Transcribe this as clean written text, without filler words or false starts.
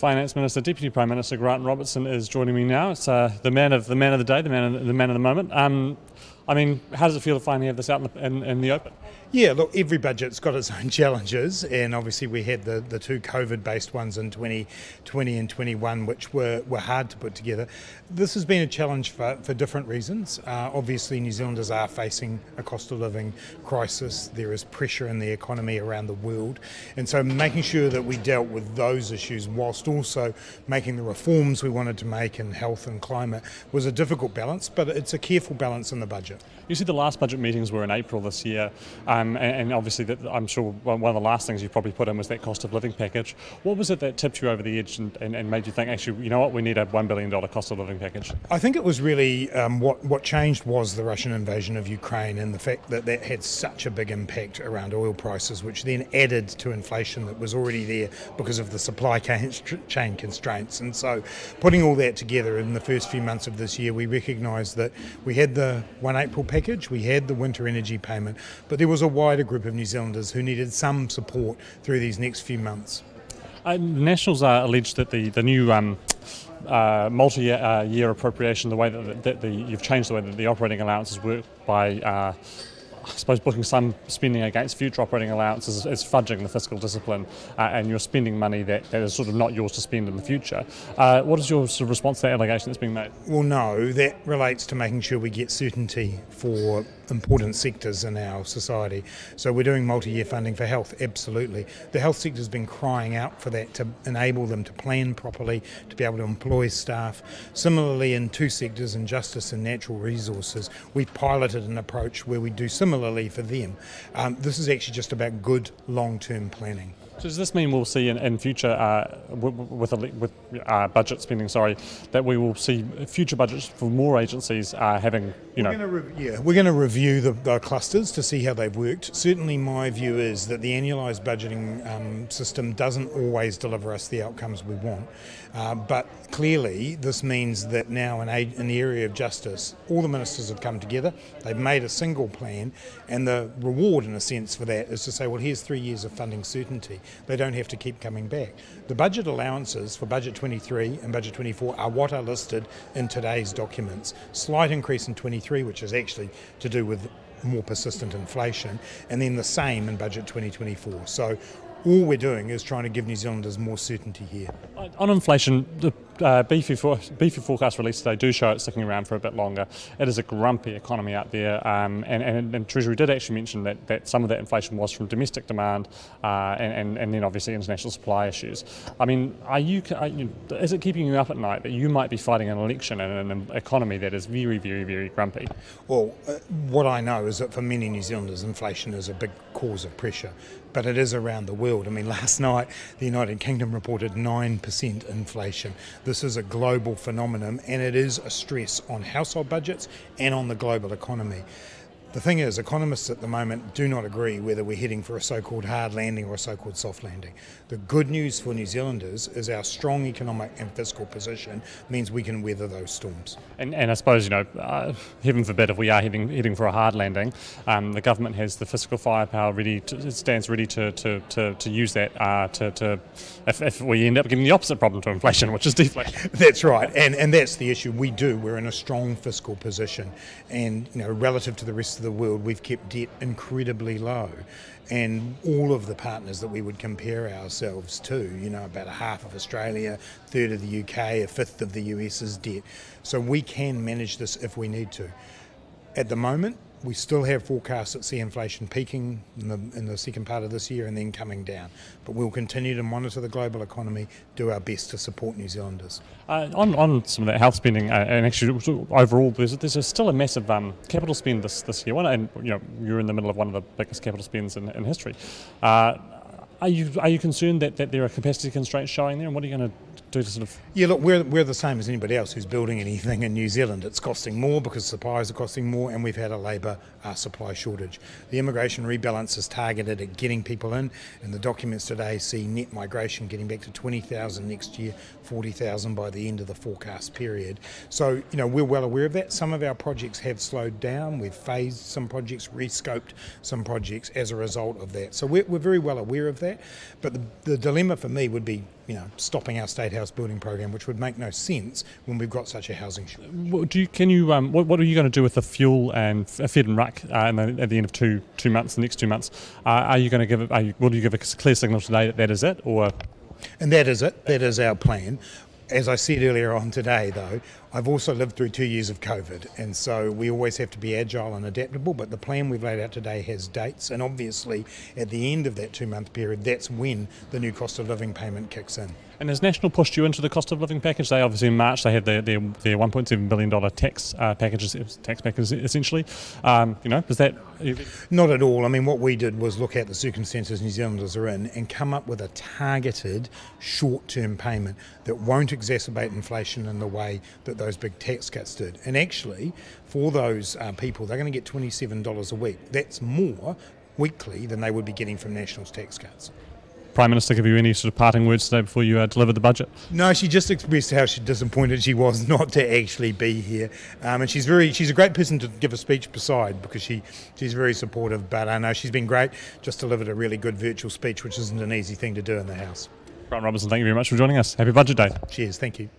Finance Minister, Deputy Prime Minister Grant Robertson is joining me now. It's the man of the day, the man of the moment. How does it feel to finally have this out in the open? Yeah, look, every budget's got its own challenges, and obviously we had the two COVID-based ones in 2020 and 21, which were hard to put together. This has been a challenge for different reasons. Obviously, New Zealanders are facing a cost of living crisis. There is pressure in the economy around the world, and so making sure that we dealt with those issues whilst also making the reforms we wanted to make in health and climate was a difficult balance, but it's a careful balance in the budget. You see, the last budget meetings were in April this year, and obviously I'm sure one of the last things you probably put in was that cost of living package. What was it that tipped you over the edge and made you think, actually, you know what, we need a $1 billion cost of living package? I think it was really what changed was the Russian invasion of Ukraine and the fact that that had such a big impact around oil prices, which then added to inflation that was already there because of the supply chain constraints. And so putting all that together in the first few months of this year, we recognised that we had the 1 April package, we had the winter energy payment, but there was a wider group of New Zealanders who needed some support through these next few months. Nationals are alleged that the new multi-year appropriation, the way that you've changed the way that the operating allowances work by I suppose booking some spending against future operating allowances is fudging the fiscal discipline, and you're spending money that is sort of not yours to spend in the future. What is your sort of response to that allegation that's being made? Well, no, that relates to making sure we get certainty for important sectors in our society. So we're doing multi-year funding for health, absolutely. The health sector's been crying out for that to enable them to plan properly, to be able to employ staff. Similarly, in two sectors, in justice and natural resources, we've piloted an approach where we do similarly for them. This is actually just about good long-term planning. So does this mean we'll see in future, with budget spending, that we will see future budgets for more agencies having, We're going to review the clusters to see how they've worked. Certainly my view is that the annualised budgeting system doesn't always deliver us the outcomes we want. But clearly this means that now in the area of justice, all the ministers have come together, they've made a single plan, and the reward in a sense for that is to say, well, here's 3 years of funding certainty. They don't have to keep coming back. The budget allowances for budget 23 and budget 24 are what are listed in today's documents. Slight increase in 23, which is actually to do with more persistent inflation, and then the same in budget 2024. So all we're doing is trying to give New Zealanders more certainty here. On inflation, the BFE forecast released today do show it sticking around for a bit longer. It is a grumpy economy out there, and Treasury did actually mention that some of that inflation was from domestic demand and then obviously international supply issues. Is it keeping you up at night that you might be fighting an election in an economy that is very, very, very grumpy? Well, what I know is that for many New Zealanders, inflation is a big cause of pressure, but it is around the world. Last night the United Kingdom reported 9% inflation. This is a global phenomenon, and it is a stress on household budgets and on the global economy. The thing is, economists at the moment do not agree whether we're heading for a so-called hard landing or a so-called soft landing. The good news for New Zealanders is our strong economic and fiscal position means we can weather those storms. And I suppose, heaven forbid, if we are heading for a hard landing, the government has the fiscal firepower stands ready to use that if we end up getting the opposite problem to inflation, which is deflation. That's right, and that's the issue. We're in a strong fiscal position, and relative to the rest of the world, we've kept debt incredibly low, and all of the partners that we would compare ourselves to, about a half of Australia, a third of the UK, a fifth of the US's debt. So we can manage this if we need to. At the moment, we still have forecasts that see inflation peaking in the second part of this year and then coming down. But we'll continue to monitor the global economy, do our best to support New Zealanders. On some of that health spending, and actually overall, there's still a massive capital spend this year. And you're in the middle of one of the biggest capital spends in history. Are you concerned that there are capacity constraints showing there, and what are you going to do to sort of... Yeah, look, we're the same as anybody else who's building anything in New Zealand. It's costing more because suppliers are costing more, and we've had a labour supply shortage. The immigration rebalance is targeted at getting people in, and the documents today see net migration getting back to 20,000 next year, 40,000 by the end of the forecast period. So, we're well aware of that. Some of our projects have slowed down. We've phased some projects, rescoped some projects as a result of that. So we're very well aware of that. But the dilemma for me would be stopping our State House building program, which would make no sense when we've got such a housing shortage. What are you going to do with the fuel and Fed and Ruck at the end of two months, the next 2 months? Will you give a clear signal today that that is it, or? And that is it. That is our plan. As I said earlier on today, though, I've also lived through 2 years of COVID, and so we always have to be agile and adaptable, but the plan we've laid out today has dates, and obviously at the end of that 2-month period, that's when the new cost of living payment kicks in. And has National pushed you into the cost of living package? They obviously in March they had their $1.7 billion tax package essentially. Does that? Not at all. I mean, what we did was look at the circumstances New Zealanders are in and come up with a targeted short-term payment that won't exacerbate inflation in the way that those big tax cuts did. And actually, for those people, they're going to get $27 a week. That's more weekly than they would be getting from National's tax cuts. Prime Minister give you any sort of parting words today before you deliver the budget? No, she just expressed how disappointed she was not to actually be here, and she's a great person to give a speech beside because she's very supportive. But I know she's been great. Just delivered a really good virtual speech, which isn't an easy thing to do in the House. Grant Robertson, thank you very much for joining us. Happy Budget Day. Cheers. Thank you.